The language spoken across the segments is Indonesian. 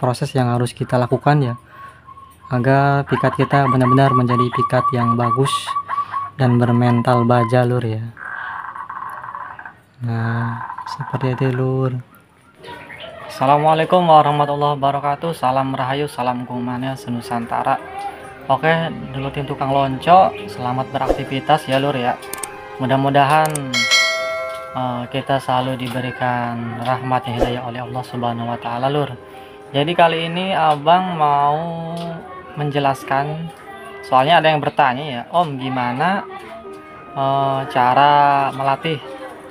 proses yang harus kita lakukan ya, agar pikat kita benar-benar menjadi pikat yang bagus dan bermental baja lur ya. Nah seperti itu lur. Assalamualaikum warahmatullahi wabarakatuh. Salam rahayu, salam kumanya senusantara. Oke, dulu tim tukang lonco, selamat beraktivitas ya lur ya. Mudah-mudahan kita selalu diberikan rahmat dan hidayah oleh Allah Subhanahu wa taala lur. Jadi kali ini abang mau menjelaskan, soalnya ada yang bertanya ya, Om gimana cara melatih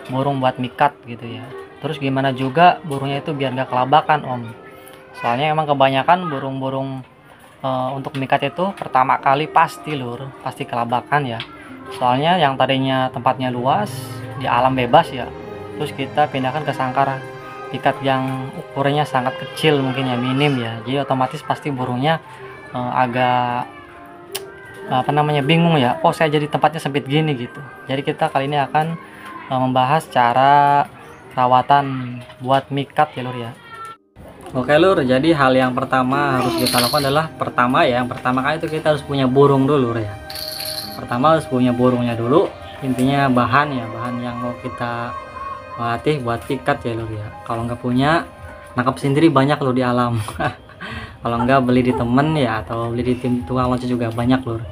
burung buat mikat gitu ya. Terus gimana juga burungnya itu biar gak kelabakan Om. Soalnya emang kebanyakan burung-burung untuk mikat itu pertama kali pasti kelabakan ya. Soalnya yang tadinya tempatnya luas di alam bebas ya, terus kita pindahkan ke sangkar pikat yang ukurannya sangat kecil, mungkin ya minim ya. Jadi otomatis pasti burungnya agak bingung ya, saya jadi tempatnya sempit gini gitu. Jadi kita kali ini akan membahas cara perawatan buat mikat ya lur ya. Oke lur, jadi hal yang pertama harus kita lakukan adalah yang pertama kali itu kita harus punya burung dulu lur ya. Pertama harus punya burungnya dulu, intinya bahan yang mau kita latih buat pikat ya lur ya. Kalau nggak punya, nangkap sendiri banyak lur di alam. Kalau nggak beli di temen ya, atau beli di tim tukang loncat juga banyak lur.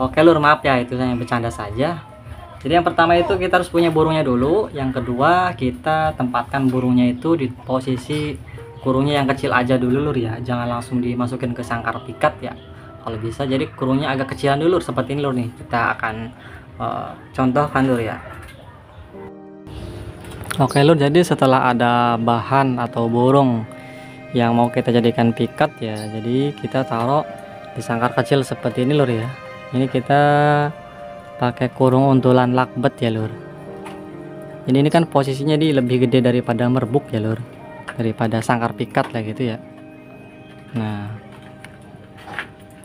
Oke lur, maaf ya itu saya bercanda saja. Jadi yang pertama itu kita harus punya burungnya dulu. Yang kedua kita tempatkan burungnya itu di posisi kurungnya yang kecil aja dulu lur ya. Jangan langsung dimasukin ke sangkar pikat ya. Kalau bisa jadi kurungnya agak kecilan dulu seperti ini lur nih. Kita akan contohkan lur ya. Oke lur, jadi setelah ada bahan atau burung yang mau kita jadikan pikat ya, jadi kita taruh di sangkar kecil seperti ini lur ya. Ini kita pakai kurung untulan lakbet ya lur. Jadi ini kan posisinya di lebih gede daripada merbuk ya lur, daripada sangkar pikat lah gitu ya. Nah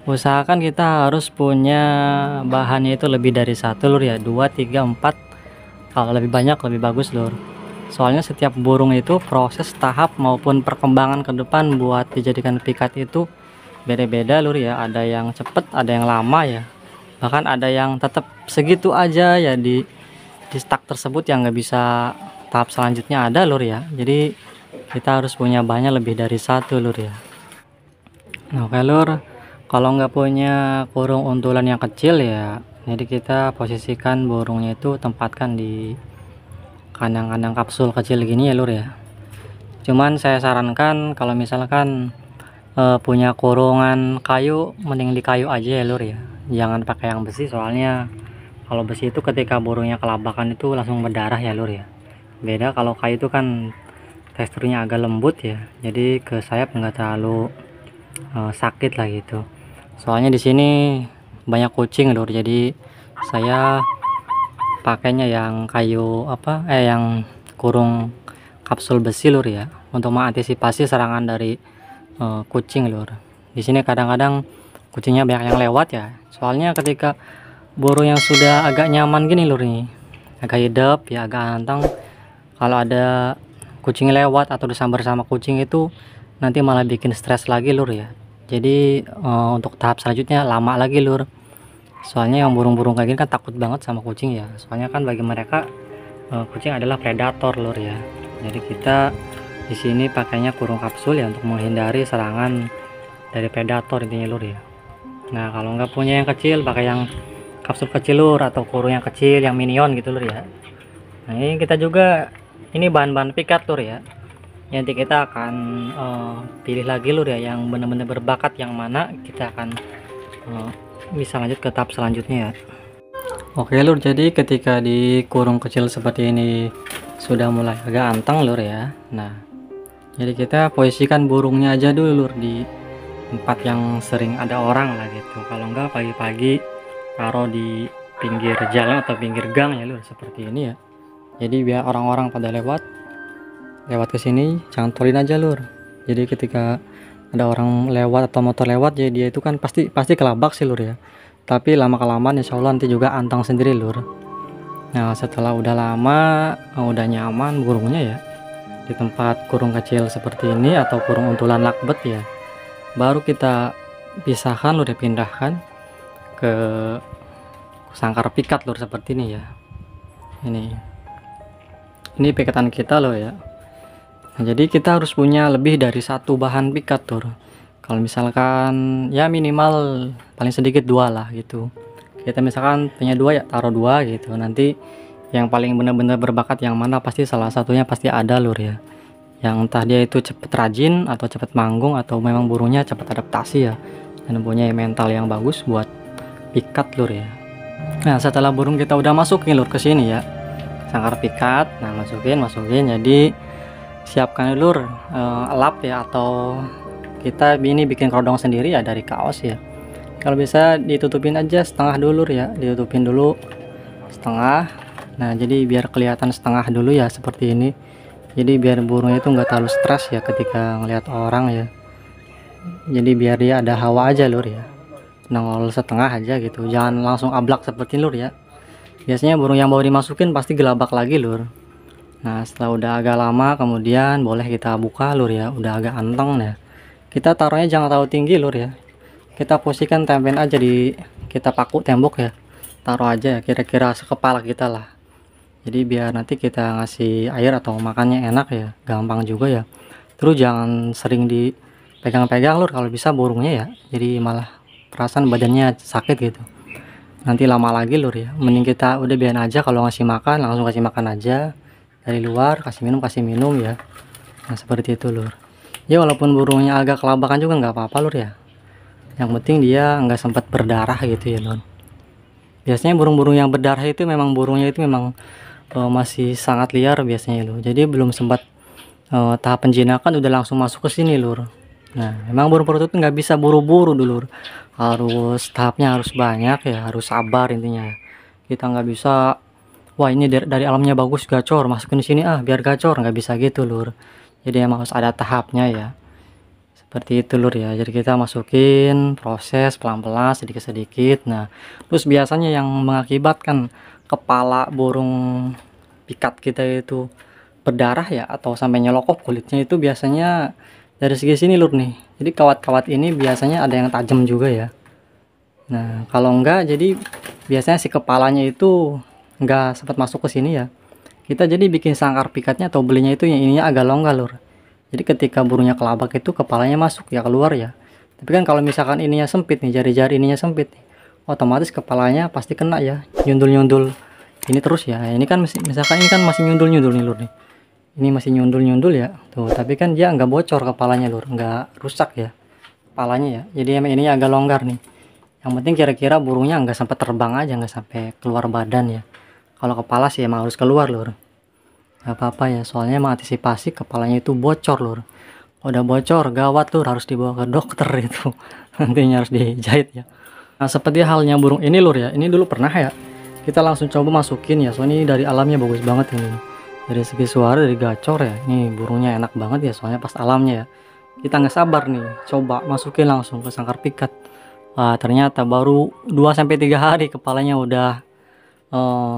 usahakan kita harus punya bahannya itu lebih dari satu lur ya, 2, 3, 4. Kalau lebih banyak lebih bagus lur. Soalnya setiap burung itu proses tahap maupun perkembangan ke depan buat dijadikan pikat itu beda-beda lur ya. Ada yang cepet, ada yang lama ya. Bahkan ada yang tetap segitu aja ya di stak tersebut, yang nggak bisa tahap selanjutnya ada lur ya. Jadi kita harus punya bahannya lebih dari satu lur ya. Nah, oke lur, kalau nggak punya kurung untulan yang kecil ya, jadi kita posisikan burungnya itu tempatkan di kandang-kandang kapsul kecil gini ya lur ya. Cuman saya sarankan kalau misalkan punya kurungan kayu, mending di kayu aja ya lur ya. Jangan pakai yang besi, soalnya kalau besi itu ketika burungnya kelabakan itu langsung berdarah ya lur ya. Beda kalau kayu itu kan teksturnya agak lembut ya, jadi ke sayap nggak terlalu sakit lah gitu. Soalnya di sini banyak kucing lur, jadi saya pakainya yang kayu yang kurung kapsul besi lur ya, untuk mengantisipasi serangan dari kucing lur. Di sini kadang-kadang kucingnya banyak yang lewat ya. Soalnya ketika burung yang sudah agak nyaman gini lur nih, agak hidup ya, agak anteng, kalau ada kucing lewat atau disambar sama kucing itu nanti malah bikin stres lagi lur ya. Jadi untuk tahap selanjutnya lama lagi lur. Soalnya yang burung-burung kayak gini kan takut banget sama kucing ya. Soalnya kan bagi mereka kucing adalah predator lur ya. Jadi kita di sini pakainya kurung kapsul ya, untuk menghindari serangan dari predator intinya lur ya. Nah kalau nggak punya yang kecil, pakai yang kapsul kecil lur, atau kurung yang kecil yang minion gitu lur ya. Nah ini kita juga, ini bahan-bahan pikat lur ya. Nanti kita akan pilih lagi lur ya, yang benar-benar berbakat yang mana kita akan bisa lanjut ke tahap selanjutnya ya. Oke lur, jadi ketika di kurung kecil seperti ini sudah mulai agak anteng lur ya. Nah jadi kita posisikan burungnya aja dulu lur di tempat yang sering ada orang lah gitu. Kalau enggak pagi-pagi taruh di pinggir jalan atau pinggir gang ya lur, seperti ini ya. Jadi biar orang-orang pada lewat ke sini jangan turunin aja lur. Jadi ketika ada orang lewat atau motor lewat, jadi dia itu kan pasti kelabak sih lur ya. Tapi lama kelamaan insya Allah nanti juga anteng sendiri lur. Nah setelah udah lama udah nyaman burungnya ya, di tempat kurung kecil seperti ini atau kurung untulan lakbet ya, baru kita pisahkan lur ya, pindahkan ke sangkar pikat lur seperti ini ya. Ini pikatan kita loh ya. Nah, jadi kita harus punya lebih dari satu bahan pikat lur. Kalau misalkan ya minimal paling sedikit 2 lah gitu. Kita misalkan punya 2 ya taruh 2 gitu. Nanti yang paling benar-benar berbakat yang mana pasti salah satunya pasti ada lur ya. Yang entah dia itu cepet rajin atau cepet manggung atau memang burungnya cepet adaptasi ya, dan punya mental yang bagus buat pikat lur ya. Nah, setelah burung kita udah masukin lur ke sini ya, sangkar pikat, nah masukin. Jadi siapkan lur elap ya, atau kita ini bikin kerodong sendiri ya dari kaos ya. Kalau bisa ditutupin aja setengah dulu ya, ditutupin dulu setengah. Nah, jadi biar kelihatan setengah dulu ya seperti ini. Jadi biar burungnya itu nggak terlalu stres ya ketika ngelihat orang ya. Jadi biar dia ada hawa aja lur ya. Nongol setengah aja gitu, jangan langsung ablak seperti lur ya. Biasanya burung yang baru dimasukin pasti gelabak lagi lur. Nah, setelah udah agak lama kemudian boleh kita buka lur ya, udah agak anteng ya. Kita taruhnya jangan terlalu tinggi lur ya. Kita posisikan tempelin aja kita paku tembok ya. Taruh aja ya kira-kira sekepala kita lah. Jadi biar nanti kita ngasih air atau makannya enak ya, gampang juga ya. Terus jangan sering dipegang-pegang lur kalau bisa burungnya ya. Jadi malah perasaan badannya sakit gitu. Nanti lama lagi lur ya. Mending kita udah biarin aja, kalau ngasih makan langsung kasih makan aja dari luar, kasih minum ya. Nah, seperti itu lur. Ya walaupun burungnya agak kelabakan juga nggak apa-apa lur ya. Yang penting dia nggak sempat berdarah gitu ya lur. Biasanya burung-burung yang berdarah itu memang burungnya itu memang masih sangat liar biasanya lur. Jadi belum sempat tahap penjinakan udah langsung masuk ke sini lur. Nah, memang burung perut itu nggak bisa buru-buru dulu, harus tahapnya harus banyak ya, harus sabar intinya. Kita nggak bisa, wah ini dari alamnya bagus gacor, masukin di sini biar gacor, nggak bisa gitu lur. Jadi emang harus ada tahapnya ya. Seperti itu lur ya. Jadi kita masukin proses pelan-pelan sedikit-sedikit. Nah, terus biasanya yang mengakibatkan kepala burung pikat kita itu berdarah ya atau sampai nyelokop kulitnya itu biasanya dari segi sini lur nih. Jadi kawat-kawat ini biasanya ada yang tajam juga ya. Nah, kalau enggak jadi biasanya si kepalanya itu enggak sempat masuk ke sini ya. Kita jadi bikin sangkar pikatnya atau belinya itu yang ininya agak longgar lur. Jadi ketika burungnya kelabak itu kepalanya masuk ya, keluar ya. Tapi kan kalau misalkan ininya sempit nih, jari-jari ininya sempit nih, otomatis kepalanya pasti kena ya, nyundul-nyundul ini terus ya. Ini kan misalkan ini kan masih nyundul-nyundul nih lur nih. Ini masih nyundul-nyundul ya tuh, tapi kan dia nggak bocor kepalanya lur, nggak rusak ya kepalanya ya. Jadi emang ini agak longgar nih. Yang penting kira-kira burungnya nggak sampai terbang aja, nggak sampai keluar badan ya. Kalau kepala sih emang harus keluar lur, nggak apa-apa ya, soalnya emang antisipasi kepalanya itu bocor lur. Udah bocor gawat lur, harus dibawa ke dokter itu nantinya harus dijahit ya. Nah, seperti halnya burung ini lur ya, ini dulu pernah ya kita langsung coba masukin ya, soalnya ini dari alamnya bagus banget ini. Dari segi suara, dari gacor ya, ini burungnya enak banget ya, soalnya pas alamnya ya. Kita nggak sabar nih, coba masukin langsung ke sangkar pikat. Wah, ternyata baru 2-3 hari kepalanya udah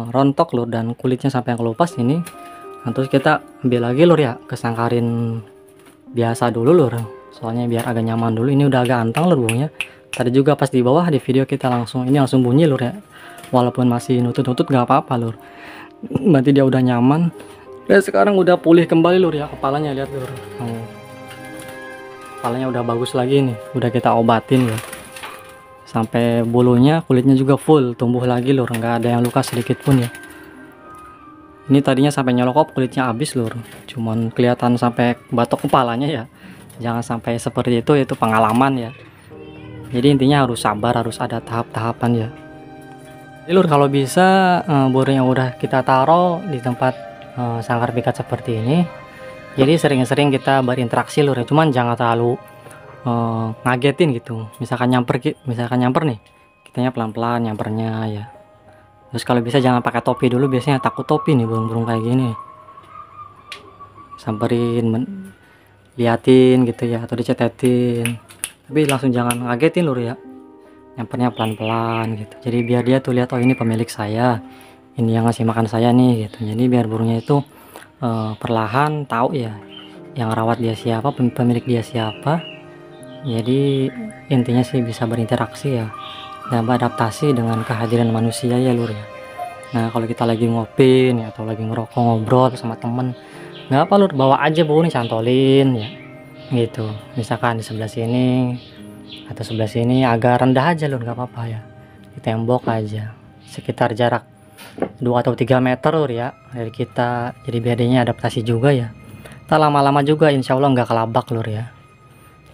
rontok lur, dan kulitnya sampai yang kelupas ini. Nah, terus kita ambil lagi lur ya, kesangkarin biasa dulu lur, soalnya biar agak nyaman dulu. Ini udah agak antang lur burungnya. Tadi juga pas di bawah di video kita langsung bunyi lur ya, walaupun masih nutut-nutut nggak apa-apa lur, berarti dia udah nyaman. Dan sekarang udah pulih kembali lur ya kepalanya, lihat lur. Kepalanya udah bagus lagi nih, udah kita obatin ya. Sampai bulunya, kulitnya juga full tumbuh lagi lur, nggak ada yang luka sedikit pun ya. Ini tadinya sampai nyelokop kulitnya habis lur, cuman kelihatan sampai batok kepalanya ya. Jangan sampai seperti itu pengalaman ya. Jadi intinya harus sabar, harus ada tahap-tahapan ya. Jadi lur kalau bisa burung yang udah kita taruh di tempat sangkar pikat seperti ini, jadi sering-sering kita berinteraksi lur ya, cuman jangan terlalu ngagetin gitu. Misalkan nyamper nih, kitanya pelan-pelan nyampernya ya. Terus kalau bisa jangan pakai topi dulu, biasanya takut topi nih burung-burung kayak gini. Samperin, liatin gitu ya, atau dicetetin, tapi langsung jangan ngagetin lur ya. Nyampernya pelan-pelan gitu, jadi biar dia tuh lihat, oh ini pemilik saya, ini yang ngasih makan saya nih gitu. Jadi biar burungnya itu perlahan tahu ya yang rawat dia siapa, pemilik dia siapa. Jadi intinya sih bisa berinteraksi ya dan beradaptasi dengan kehadiran manusia ya lur ya. Nah kalau kita lagi ngopi nih atau lagi ngerokok ngobrol sama temen, nggak apa lur, bawa aja buku nih, cantolin ya gitu. Misalkan di sebelah sini atau sebelah sini agak rendah aja lur, nggak apa-apa ya, di tembok aja sekitar jarak 2 atau 3 meter lur ya dari kita. Jadi biar dia adaptasi juga ya, tak lama-lama juga insya Allah nggak kelabak lur ya.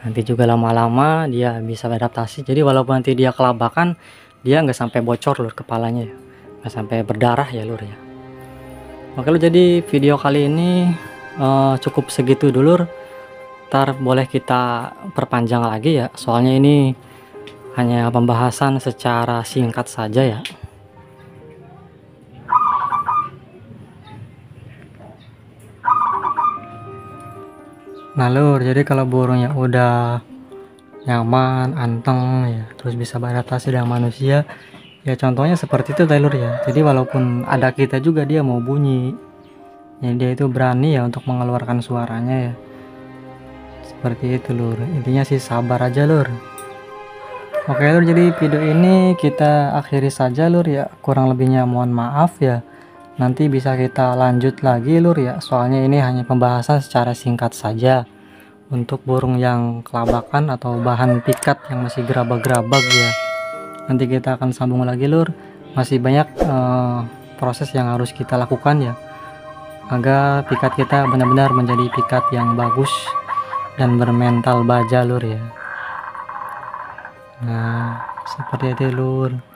Nanti juga lama-lama dia bisa beradaptasi, jadi walaupun nanti dia kelabakan, dia nggak sampai bocor lur kepalanya ya, nggak sampai berdarah ya lur ya. Oke lur, jadi video kali ini cukup segitu dulu lur. Ntar boleh kita perpanjang lagi ya, soalnya ini hanya pembahasan secara singkat saja ya. Nah lur, jadi kalau burungnya udah nyaman, anteng ya, terus bisa beradaptasi dengan manusia ya, contohnya seperti itu lur ya. Jadi walaupun ada kita juga dia mau bunyi ya, dia itu berani ya untuk mengeluarkan suaranya ya, seperti itu lur. Intinya sih sabar aja lur. Oke lur, jadi video ini kita akhiri saja lur ya, kurang lebihnya mohon maaf ya. Nanti bisa kita lanjut lagi lur ya, soalnya ini hanya pembahasan secara singkat saja untuk burung yang kelabakan atau bahan pikat yang masih gerabag-gerabag ya. Nanti kita akan sambung lagi lur, masih banyak proses yang harus kita lakukan ya, agar pikat kita benar-benar menjadi pikat yang bagus dan bermental baja lur ya. Nah seperti itu lur.